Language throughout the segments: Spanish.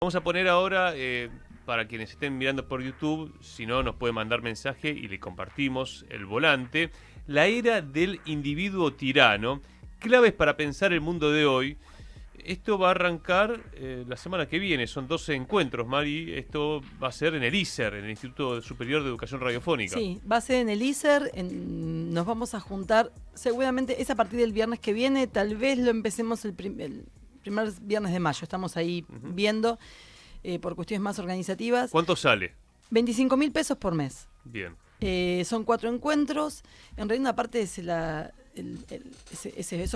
Vamos a poner ahora, para quienes estén mirando por YouTube, si no nos puede mandar mensaje y le compartimos el volante, la era del individuo tirano, claves para pensar el mundo de hoy. Esto va a arrancar la semana que viene, son 12 encuentros, Mari. Esto va a ser en el ISER, en el Instituto Superior de Educación Radiofónica. Sí, va a ser en el ISER, nos vamos a juntar, seguramente es a partir del viernes que viene, tal vez lo empecemos el primer viernes de mayo, estamos ahí viendo por cuestiones más organizativas. ¿Cuánto sale? 25.000 pesos por mes. Bien. Son 4 encuentros, en realidad una parte es esos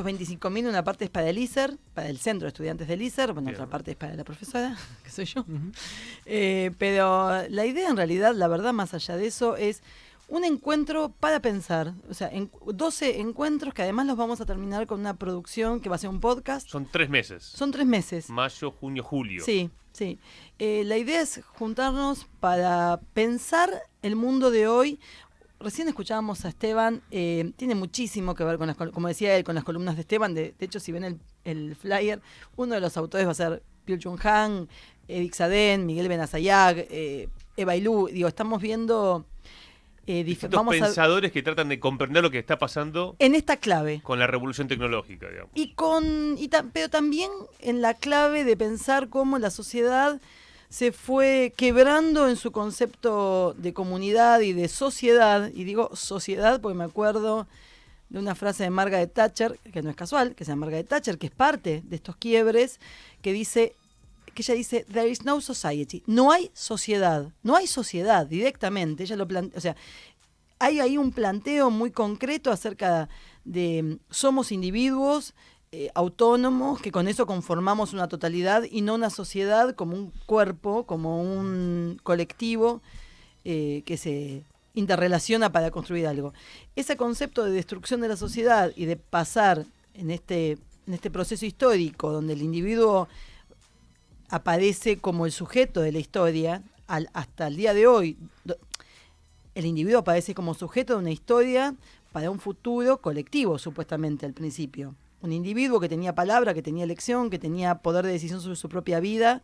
25.000, una parte es para el ISER, para el centro de estudiantes del ISER, bueno, otra parte es para la profesora, que soy yo. Pero la idea en realidad, la verdad, más allá de eso, es un encuentro para pensar, o sea, 12 encuentros que además los vamos a terminar con una producción que va a ser un podcast. Son 3 meses. Son 3 meses. Mayo, junio, julio. Sí, sí. La idea es juntarnos para pensar el mundo de hoy. Recién escuchábamos a Esteban, tiene muchísimo que ver con como decía él, con las columnas de Esteban. De hecho, si ven el flyer, uno de los autores va a ser Byung-Chul Han, Eric Sadén, Miguel Benazayag, Eva Ilú. Digo, estamos viendo distintos pensadores que tratan de comprender lo que está pasando en esta clave con la revolución tecnológica, digamos. Pero también en la clave de pensar cómo la sociedad se fue quebrando en su concepto de comunidad y de sociedad, y digo sociedad porque me acuerdo de una frase de Margaret Thatcher, que no es casual, que se llama Margaret Thatcher, que es parte de estos quiebres, que ella dice, there is no society, no hay sociedad directamente, ella lo plantea, o sea, hay ahí un planteo muy concreto acerca de somos individuos autónomos, que con eso conformamos una totalidad y no una sociedad como un cuerpo, como un colectivo que se interrelaciona para construir algo. Ese concepto de destrucción de la sociedad y de pasar en este proceso histórico donde el individuo aparece como el sujeto de la historia, hasta el día de hoy, el individuo aparece como sujeto de una historia para un futuro colectivo, supuestamente, al principio. Un individuo que tenía palabra, que tenía elección, que tenía poder de decisión sobre su propia vida,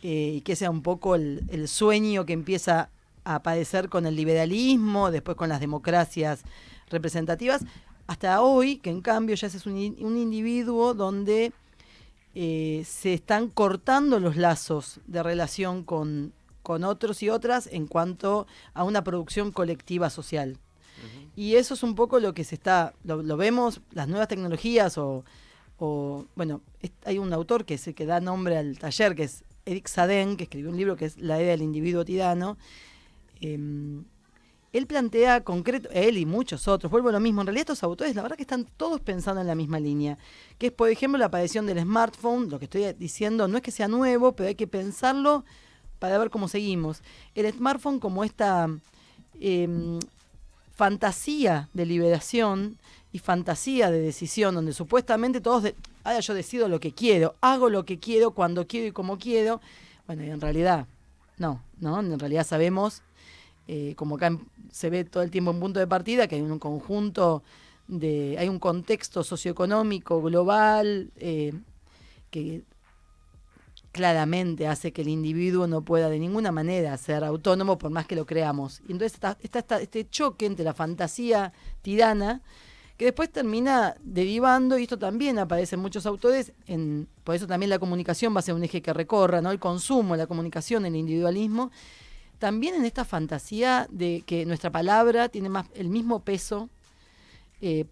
y que ese era un poco el sueño que empieza a aparecer con el liberalismo, después con las democracias representativas, hasta hoy, que en cambio ya es un individuo donde se están cortando los lazos de relación con otros y otras en cuanto a una producción colectiva social. Y eso es un poco lo que lo vemos, las nuevas tecnologías bueno, hay un autor que es el que da nombre al taller, que es Eric Sadén, que escribió un libro que es La era del individuo tirano. Él plantea él y muchos otros, vuelvo a lo mismo, en realidad estos autores la verdad que están todos pensando en la misma línea, que es por ejemplo la aparición del smartphone. Lo que estoy diciendo no es que sea nuevo, pero hay que pensarlo para ver cómo seguimos. El smartphone como esta fantasía de liberación y fantasía de decisión, donde supuestamente todos, ahora yo decido lo que quiero, hago lo que quiero, cuando quiero y como quiero. Bueno, y en realidad, no, en realidad sabemos, como acá se ve todo el tiempo en punto de partida, que hay un conjunto hay un contexto socioeconómico global que claramente hace que el individuo no pueda de ninguna manera ser autónomo por más que lo creamos. Y entonces está este choque entre la fantasía tirana que después termina derivando, y esto también aparece en muchos autores, por eso también la comunicación va a ser un eje que recorra, ¿no? El consumo, la comunicación, el individualismo, también en esta fantasía de que nuestra palabra tiene el mismo peso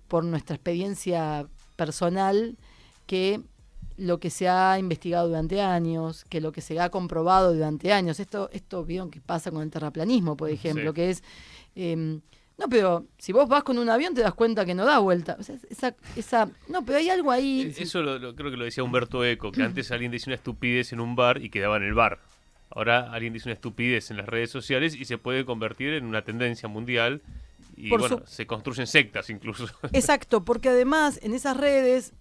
por nuestra experiencia personal que lo que se ha investigado durante años, que lo que se ha comprobado durante años. Esto vieron que pasa con el terraplanismo, por ejemplo, sí. Que es... no, pero si vos vas con un avión te das cuenta que no da vuelta. O sea, no, pero hay algo ahí... Eso creo que lo decía Humberto Eco, que antes alguien decía una estupidez en un bar y quedaba en el bar. Ahora alguien dice una estupidez en las redes sociales y se puede convertir en una tendencia mundial y se construyen sectas incluso. Exacto, porque además en esas redes,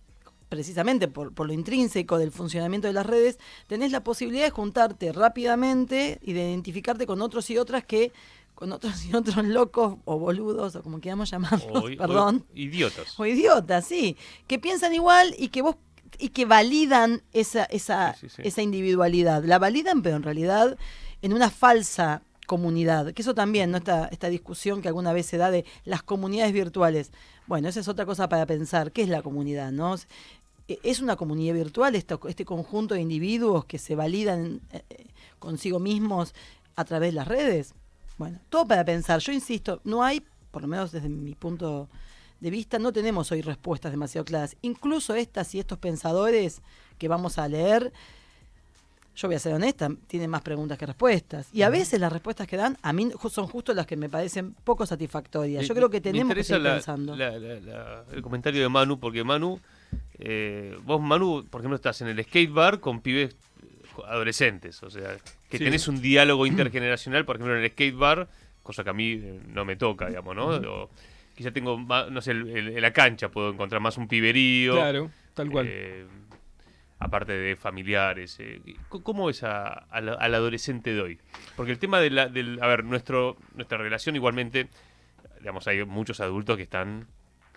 precisamente por lo intrínseco del funcionamiento de las redes, tenés la posibilidad de juntarte rápidamente y de identificarte con otros y otras con otros y otros locos o boludos, o como queramos llamarlos, perdón. O idiotas. O idiotas, sí, que piensan igual y que vos y que validan esa Sí. individualidad. La validan, pero en realidad en una falsa comunidad, que eso también, ¿no? Esta discusión que alguna vez se da de las comunidades virtuales. Bueno, esa es otra cosa para pensar. ¿Qué es la comunidad, no? ¿Es una comunidad virtual este conjunto de individuos que se validan consigo mismos a través de las redes? Bueno, todo para pensar. Yo insisto, no hay, por lo menos desde mi punto de vista, no tenemos hoy respuestas demasiado claras. Incluso estas y estos pensadores que vamos a leer, yo voy a ser honesta, tienen más preguntas que respuestas. Y a veces las respuestas que dan, a mí son justo las que me parecen poco satisfactorias. Yo creo que tenemos que seguir pensando. El comentario de Manu, porque Manu, vos Manu, por ejemplo, estás en el skate bar con pibes adolescentes, o sea, que Sí. tenés un diálogo intergeneracional, por ejemplo, en el skate bar, cosa que a mí no me toca, digamos, ¿no? O quizá tengo más, no sé, en la cancha puedo encontrar más un piberío. Claro, tal cual. Aparte de familiares. ¿Cómo ves al adolescente de hoy? Porque el tema a ver, nuestra relación igualmente, digamos, hay muchos adultos que están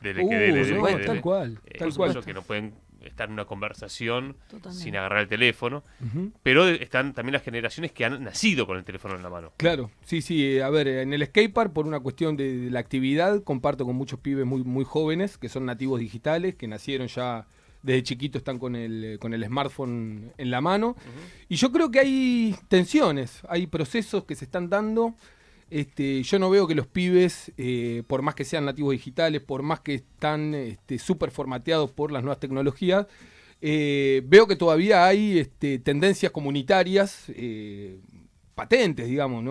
Tal cual, tal cual. que no pueden estar en una conversación Totalmente. sin agarrar el teléfono, Ujú. pero están también las generaciones que han nacido con el teléfono en la mano. Claro, sí, a ver, en el skatepark, por una cuestión de la actividad, comparto con muchos pibes muy jóvenes, que son nativos digitales, que nacieron ya desde chiquito, están con el smartphone en la mano. Y yo creo que hay tensiones, hay procesos que se están dando. Yo no veo que los pibes, por más que sean nativos digitales, por más que están súper formateados por las nuevas tecnologías, veo que todavía hay tendencias comunitarias patentes, digamos.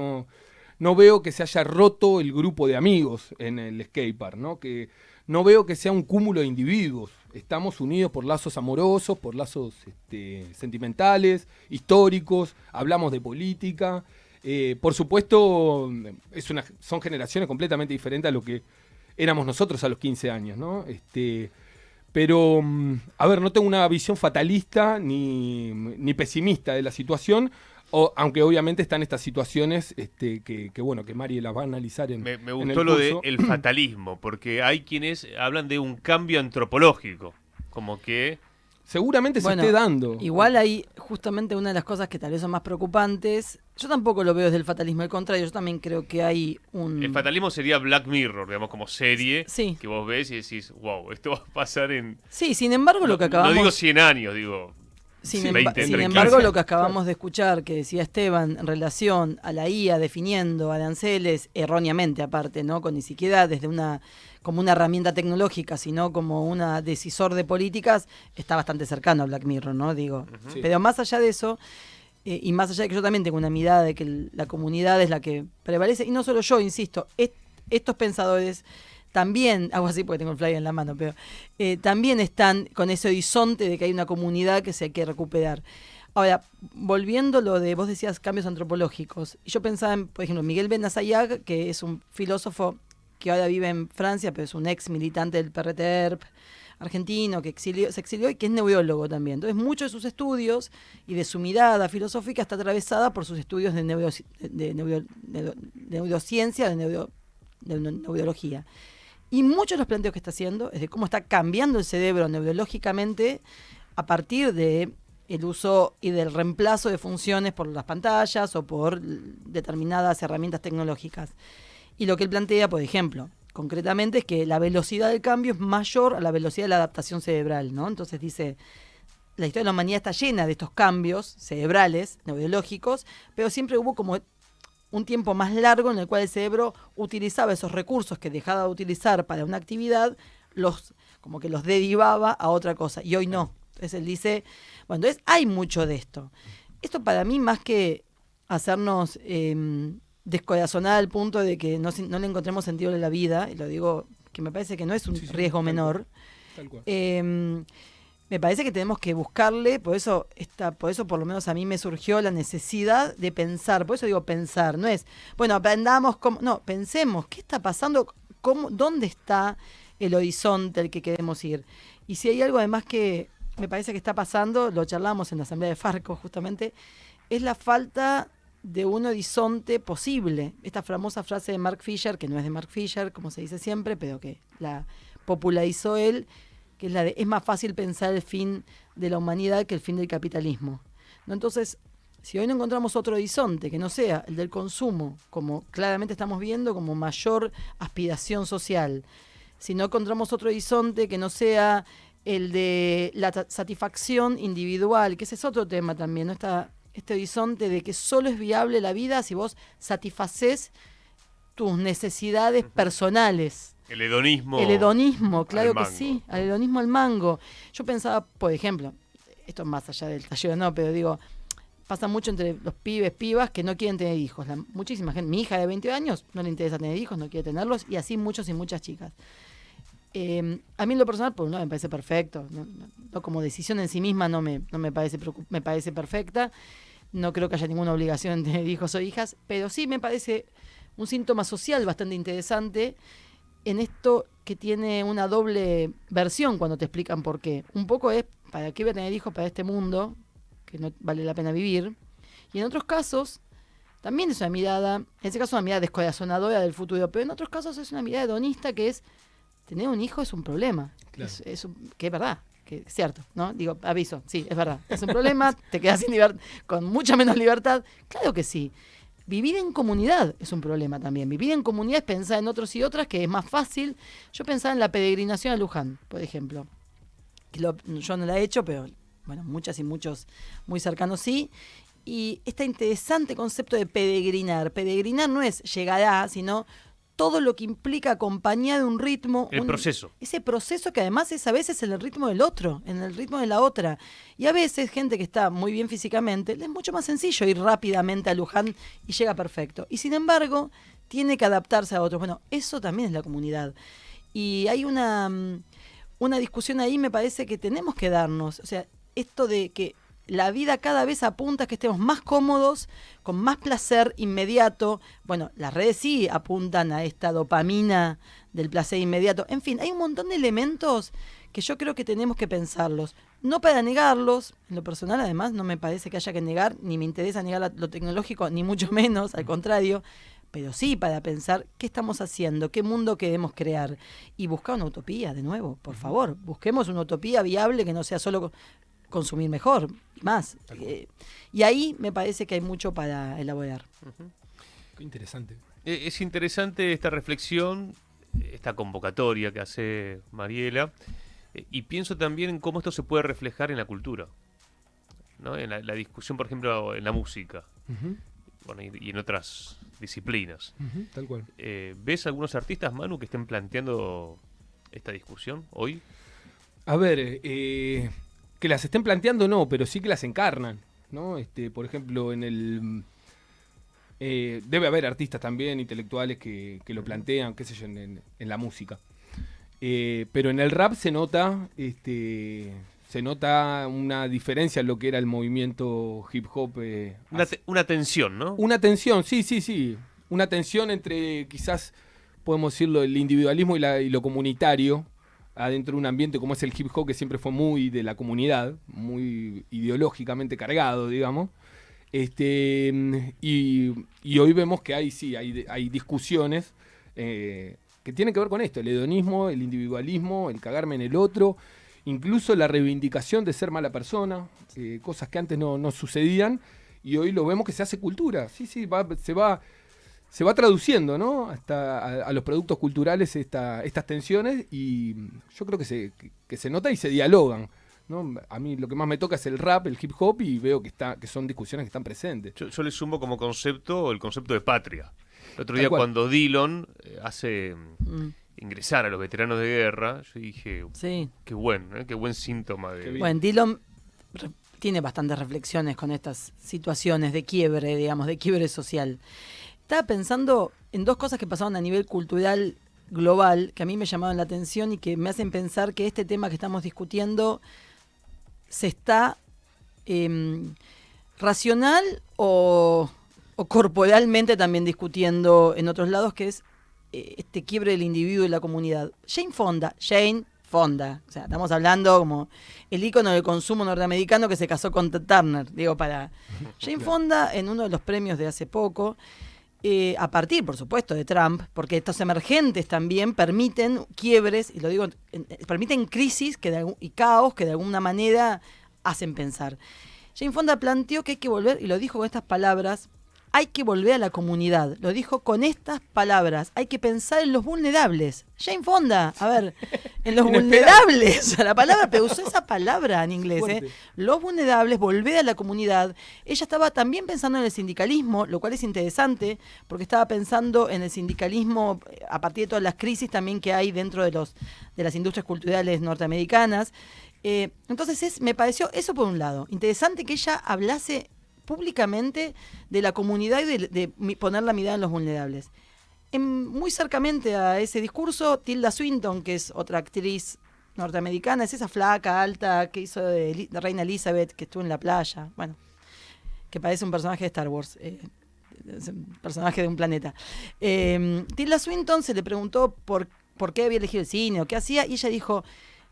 No veo que se haya roto el grupo de amigos en el skatepark, ¿no? Que no veo que sea un cúmulo de individuos. Estamos unidos por lazos amorosos, por lazos sentimentales, históricos, hablamos de política. Por supuesto, son generaciones completamente diferentes a lo que éramos nosotros a los 15 años, ¿no? Pero, a ver, no tengo una visión fatalista ni pesimista de la situación, aunque obviamente están estas situaciones que Mari las va a analizar Me en el gustó lo curso. del fatalismo, porque hay quienes hablan de un cambio antropológico, como que... Seguramente Bueno, se esté dando. Igual hay justamente una de las cosas que tal vez son más preocupantes. Yo tampoco lo veo desde el fatalismo, al contrario, yo también creo que hay un... El fatalismo sería Black Mirror, digamos, como serie Sí. que vos ves y decís, wow, esto va a pasar en... Sí, sin embargo, lo que No acabamos... digo 100 años, digo... Sin, Sí, emba- 20, sin 30. embargo, lo que acabamos de escuchar, que decía Esteban, en relación a la IA definiendo aranceles, erróneamente aparte, ¿no? Con ni siquiera desde como una herramienta tecnológica, sino como una decisor de políticas, está bastante cercano a Black Mirror, ¿no? Digo. Sí. Pero más allá de eso, y más allá de que yo también tengo una mirada de que la comunidad es la que prevalece, y no solo yo, insisto, estos pensadores también, hago así porque tengo el flyer en la mano, pero también están con ese horizonte de que hay una comunidad que se hay que recuperar. Ahora, volviendo a lo de, vos decías cambios antropológicos, y yo pensaba en, por ejemplo, Miguel Benassayag, que es un filósofo que ahora vive en Francia, pero es un ex militante del PRTERP argentino, que se exilió y que es neurólogo también. Entonces, muchos de sus estudios y de su mirada filosófica está atravesada por sus estudios de neurociencia, de neurología. Y muchos de los planteos que está haciendo es de cómo está cambiando el cerebro neurológicamente a partir de el uso y del reemplazo de funciones por las pantallas o por determinadas herramientas tecnológicas. Y lo que él plantea, por ejemplo, concretamente, es que la velocidad del cambio es mayor a la velocidad de la adaptación cerebral, ¿no? Entonces dice, la historia de la humanidad está llena de estos cambios cerebrales, neurológicos, pero siempre hubo como un tiempo más largo en el cual el cerebro utilizaba esos recursos que dejaba de utilizar para una actividad, como que los derivaba a otra cosa, y hoy no. Entonces él dice, bueno, entonces hay mucho de esto. Esto para mí, más que hacernos descorazonar al punto de que no le encontremos sentido a la vida, y lo digo que me parece que no es un riesgo menor, Tal cual. me parece que tenemos que buscarle, por eso por lo menos a mí me surgió la necesidad de pensar, por eso digo pensar, no es, bueno, aprendamos no, pensemos, ¿qué está pasando? ¿Dónde está el horizonte al que queremos ir? Y si hay algo además que me parece que está pasando, lo charlamos en la asamblea de Farco justamente, es la falta de un horizonte posible. Esta famosa frase de Mark Fisher, que no es de Mark Fisher, como se dice siempre, pero que la popularizó él, que es la de es más fácil pensar el fin de la humanidad que el fin del capitalismo, ¿no? Entonces, si hoy no encontramos otro horizonte que no sea el del consumo, como claramente estamos viendo, como mayor aspiración social, si no encontramos otro horizonte que no sea el de la satisfacción individual, que ese es otro tema también, ¿no? Este horizonte de que solo es viable la vida si vos satisfaces tus necesidades personales. El hedonismo. El hedonismo, claro que mango. sí, al hedonismo al mango. Yo pensaba, por ejemplo, esto es más allá del taller, no, pero digo, pasa mucho entre los pibes, pibas que no quieren tener hijos. Muchísima gente, mi hija de 20 años no le interesa tener hijos, no quiere tenerlos, y así muchos y muchas chicas. A mí en lo personal, por un lado me parece perfecto, no como decisión en sí misma no me parece me parece perfecta, no creo que haya ninguna obligación en tener hijos o hijas, pero sí me parece un síntoma social bastante interesante en esto que tiene una doble versión cuando te explican por qué. Un poco es, ¿para qué voy a tener hijos para este mundo que no vale la pena vivir? Y en otros casos también es una mirada, en ese caso una mirada descorazonadora del futuro, pero en otros casos es una mirada hedonista que es tener un hijo es un problema. Claro. Que es verdad, que es cierto, ¿no? Digo, aviso, sí, es verdad. Es un problema, te quedas sin con mucha menos libertad. Claro que sí. Vivir en comunidad es un problema también. Vivir en comunidad es pensar en otros y otras, que es más fácil. Yo pensaba en la peregrinación a Luján, por ejemplo. Yo no la he hecho, pero bueno, muchas y muchos muy cercanos sí. Y este interesante concepto de peregrinar. Peregrinar no es llegar sino todo lo que implica acompañar de un ritmo. El proceso. Ese proceso que además es a veces en el ritmo del otro, en el ritmo de la otra. Y a veces gente que está muy bien físicamente, le es mucho más sencillo ir rápidamente a Luján y llega perfecto. Y sin embargo, tiene que adaptarse a otros. Bueno, eso también es la comunidad. Y hay una discusión ahí, me parece que tenemos que darnos. O sea, esto de que la vida cada vez apunta a que estemos más cómodos, con más placer inmediato. Bueno, las redes sí apuntan a esta dopamina del placer inmediato. En fin, hay un montón de elementos que yo creo que tenemos que pensarlos. No para negarlos, en lo personal además no me parece que haya que negar, ni me interesa negar lo tecnológico, ni mucho menos, al contrario, pero sí para pensar qué estamos haciendo, qué mundo queremos crear. Y buscar una utopía, de nuevo, por favor. Busquemos una utopía viable que no sea solo consumir mejor y más. Y ahí me parece que hay mucho para elaborar. Qué interesante. Es interesante esta reflexión, esta convocatoria que hace Mariela, y pienso también en cómo esto se puede reflejar en la cultura, ¿no? En la discusión, por ejemplo, en la música, bueno, y en otras disciplinas. Tal cual. ¿Ves algunos artistas, Manu, que estén planteando esta discusión hoy? A ver, que las estén planteando no, pero sí que las encarnan, ¿no? Por ejemplo, en el debe haber artistas también, intelectuales que lo plantean, qué sé yo, en la música. Pero en el rap se nota una diferencia en lo que era el movimiento hip hop. Una tensión, ¿no? Una tensión, sí. Una tensión entre, quizás, podemos decirlo, el individualismo y lo comunitario, adentro de un ambiente como es el hip hop, que siempre fue muy de la comunidad, muy ideológicamente cargado, digamos. Y hoy vemos que hay discusiones que tienen que ver con esto, el hedonismo, el individualismo, el cagarme en el otro, incluso la reivindicación de ser mala persona, cosas que antes no sucedían, y hoy lo vemos que se hace cultura. Sí, se va traduciendo, ¿no? Hasta a los productos culturales estas tensiones, y yo creo que se nota y se dialogan, ¿no? A mí lo que más me toca es el rap, el hip hop, y veo que son discusiones que están presentes. Yo le sumo como concepto el concepto de patria. El otro Tal día cual. cuando Dillon hace ingresar a los veteranos de guerra, yo dije, Sí. qué buen síntoma Qué de... bien. Bueno, Dillon tiene bastantes reflexiones con estas situaciones de quiebre, digamos, de quiebre social. Estaba pensando en dos cosas que pasaron a nivel cultural global, que a mí me llamaron la atención y que me hacen pensar que este tema que estamos discutiendo se está racional o corporalmente también discutiendo en otros lados, que es este quiebre del individuo y la comunidad. Jane Fonda, o sea, estamos hablando como el ícono del consumo norteamericano que se casó con Ted Turner, digo, para Jane Fonda, en uno de los premios de hace poco, a partir, por supuesto, de Trump, porque estos emergentes también permiten quiebres, y lo digo, permiten crisis y caos que de alguna manera hacen pensar. Jane Fonda planteó que hay que volver, y lo dijo con estas palabras, hay que volver a la comunidad. Lo dijo con estas palabras. Hay que pensar en los vulnerables. Jane Fonda, a ver, en los vulnerables. La palabra, pero usó esa palabra en inglés. Los vulnerables, volver a la comunidad. Ella estaba también pensando en el sindicalismo, lo cual es interesante, porque estaba pensando en el sindicalismo a partir de todas las crisis también que hay dentro de las industrias culturales norteamericanas. Entonces me pareció eso por un lado. Interesante que ella hablase públicamente de la comunidad y de poner la mirada en los vulnerables. Muy cercamente a ese discurso, Tilda Swinton, que es otra actriz norteamericana, es esa flaca, alta, que hizo de Reina Elizabeth, que estuvo en la playa, bueno, que parece un personaje de Star Wars, es un personaje de un planeta. Tilda Swinton se le preguntó por qué había elegido el cine o qué hacía, y ella dijo: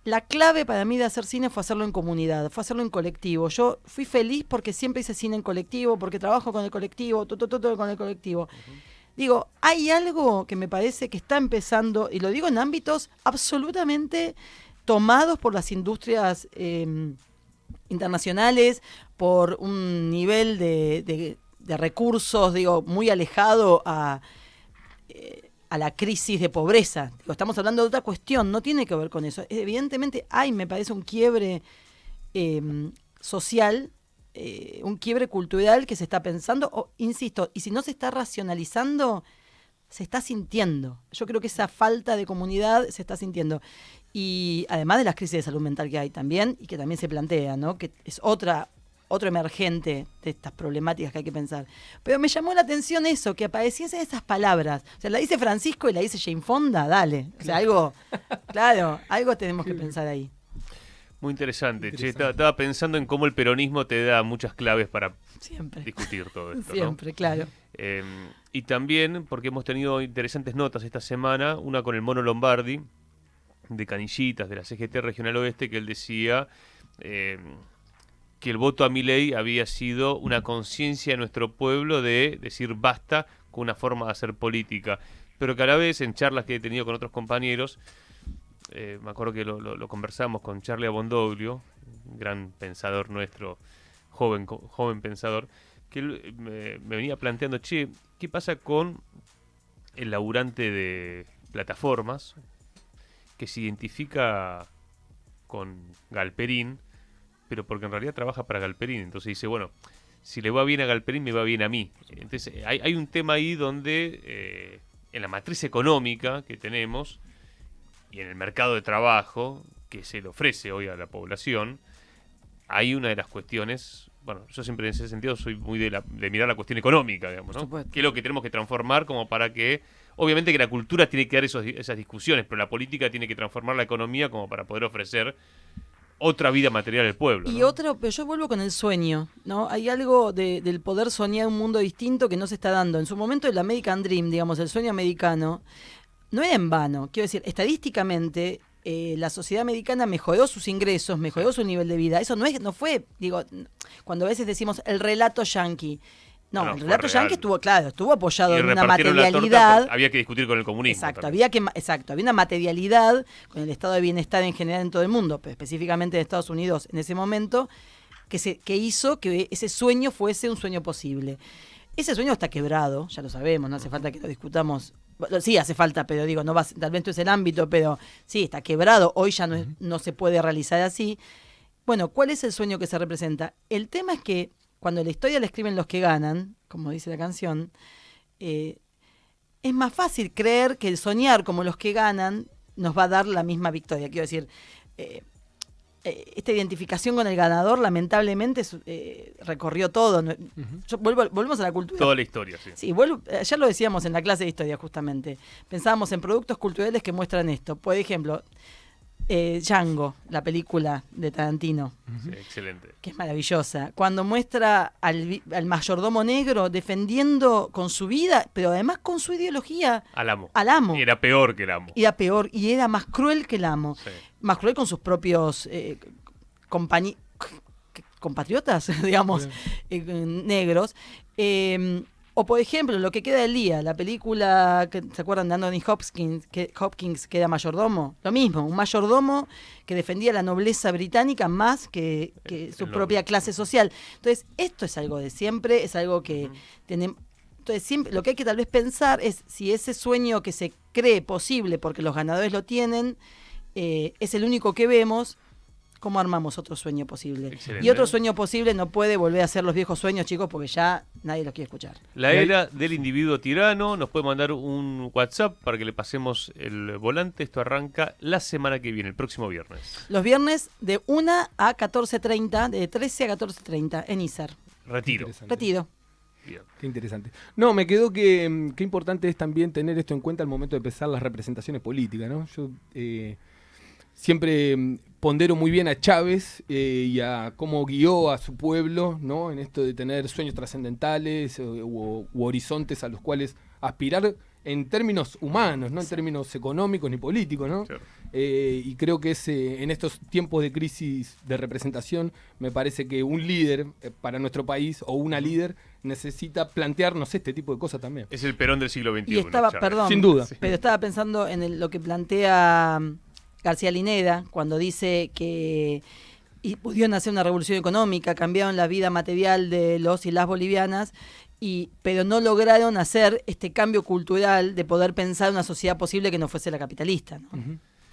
la clave para mí de hacer cine fue hacerlo en comunidad, fue hacerlo en colectivo. Yo fui feliz porque siempre hice cine en colectivo, porque trabajo con el colectivo, todo con el colectivo. Uh-huh. Digo, hay algo que me parece que está empezando, y lo digo en ámbitos absolutamente tomados por las industrias internacionales, por un nivel de recursos, digo, muy alejado a la crisis de pobreza. Digo, estamos hablando de otra cuestión, no tiene que ver con eso. Evidentemente me parece un quiebre social, un quiebre cultural que se está pensando, insisto, y si no se está racionalizando, se está sintiendo. Yo creo que esa falta de comunidad se está sintiendo. Y además de las crisis de salud mental que hay también, y que también se plantea, ¿no? Que es otro emergente de estas problemáticas que hay que pensar. Pero me llamó la atención eso, que apareciesen esas palabras. O sea, la dice Francisco y la dice Jane Fonda, dale. O sea, algo tenemos que pensar ahí. Muy interesante. Che, estaba pensando en cómo el peronismo te da muchas claves para discutir todo esto. Siempre, ¿no? Claro. Y también, porque hemos tenido interesantes notas esta semana, una con el Mono Lombardi, de Canillitas, de la CGT Regional Oeste, que él decía que el voto a Milei había sido una conciencia de nuestro pueblo de decir basta con una forma de hacer política, pero que a la vez en charlas que he tenido con otros compañeros, me acuerdo que lo conversamos con Charlie Abondoglio, un gran pensador nuestro, joven pensador, que él me venía planteando, che, ¿qué pasa con el laburante de plataformas que se identifica con Galperín, pero porque en realidad trabaja para Galperín? Entonces dice, bueno, si le va bien a Galperín, me va bien a mí. Entonces hay un tema ahí donde en la matriz económica que tenemos y en el mercado de trabajo que se le ofrece hoy a la población, hay una de las cuestiones, bueno, yo siempre en ese sentido soy muy de mirar la cuestión económica, digamos, ¿no? ¿Qué es lo que tenemos que transformar como para que, obviamente que la cultura tiene que dar esas discusiones, pero la política tiene que transformar la economía como para poder ofrecer otra vida material al pueblo, y ¿no? pero yo vuelvo con el sueño, ¿no? Hay algo del poder soñar un mundo distinto que no se está dando. En su momento el American Dream, digamos, el sueño americano, no era en vano. Quiero decir, estadísticamente la sociedad americana mejoró sus ingresos, mejoró su nivel de vida. Eso no fue, digo, cuando a veces decimos el relato yanqui. No, el relato yanqui estuvo apoyado en una materialidad. Había que discutir con el comunismo. Exacto, había una materialidad con el estado de bienestar en general en todo el mundo, pero específicamente en Estados Unidos en ese momento, que hizo que ese sueño fuese un sueño posible. Ese sueño está quebrado, ya lo sabemos, no hace falta que lo discutamos. Bueno, sí hace falta, pero digo, tal vez no es el ámbito, pero sí, está quebrado, hoy ya no se puede realizar así. Bueno, ¿cuál es el sueño que se representa? El tema es que cuando la historia la escriben los que ganan, como dice la canción, es más fácil creer que el soñar como los que ganan nos va a dar la misma victoria. Quiero decir, esta identificación con el ganador lamentablemente recorrió todo. Volvemos a la cultura. Toda la historia, sí. Sí, ayer lo decíamos en la clase de historia justamente. Pensábamos en productos culturales que muestran esto. Por ejemplo, Django, la película de Tarantino. Sí, excelente. Que es maravillosa. Cuando muestra al mayordomo negro defendiendo con su vida, pero además con su ideología al amo. Y era peor que el amo. Era peor, y era más cruel que el amo. Sí. Más cruel con sus propios compatriotas, digamos, negros. O por ejemplo, Lo que queda del día, la película, que ¿se acuerdan de Anthony Hopkins que era mayordomo? Lo mismo, un mayordomo que defendía la nobleza británica más que su propia clase social. Entonces, esto es algo de siempre, es algo que tenemos. Entonces, siempre, lo que hay que tal vez pensar es si ese sueño que se cree posible, porque los ganadores lo tienen, es el único que vemos. ¿Cómo armamos otro sueño posible? Excelente. Y otro sueño posible no puede volver a ser los viejos sueños, chicos, porque ya nadie los quiere escuchar. La era del individuo tirano. Nos puede mandar un WhatsApp para que le pasemos el volante. Esto arranca la semana que viene, el próximo viernes. Los viernes de 1 a 14:30, de 13 a 14:30 en ISAR. Retiro. Interesante. Retiro. Bien. Qué interesante. No, me quedó que qué importante es también tener esto en cuenta al momento de empezar las representaciones políticas, ¿no? Yo siempre pondero muy bien a Chávez y a cómo guió a su pueblo, ¿no? En esto de tener sueños trascendentales u horizontes a los cuales aspirar en términos humanos, no en términos económicos ni políticos, ¿no? Claro. Y creo que en estos tiempos de crisis de representación, me parece que un líder para nuestro país o una líder necesita plantearnos este tipo de cosas también. Es el Perón del siglo XXI. Y estaba, Chávez. perdón, Sin duda. pero estaba pensando en lo que plantea García Linera cuando dice que pudieron hacer una revolución económica, cambiaron la vida material de los y las bolivianas, pero no lograron hacer este cambio cultural de poder pensar una sociedad posible que no fuese la capitalista, ¿no?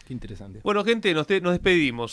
Qué interesante. Bueno, gente, nos despedimos.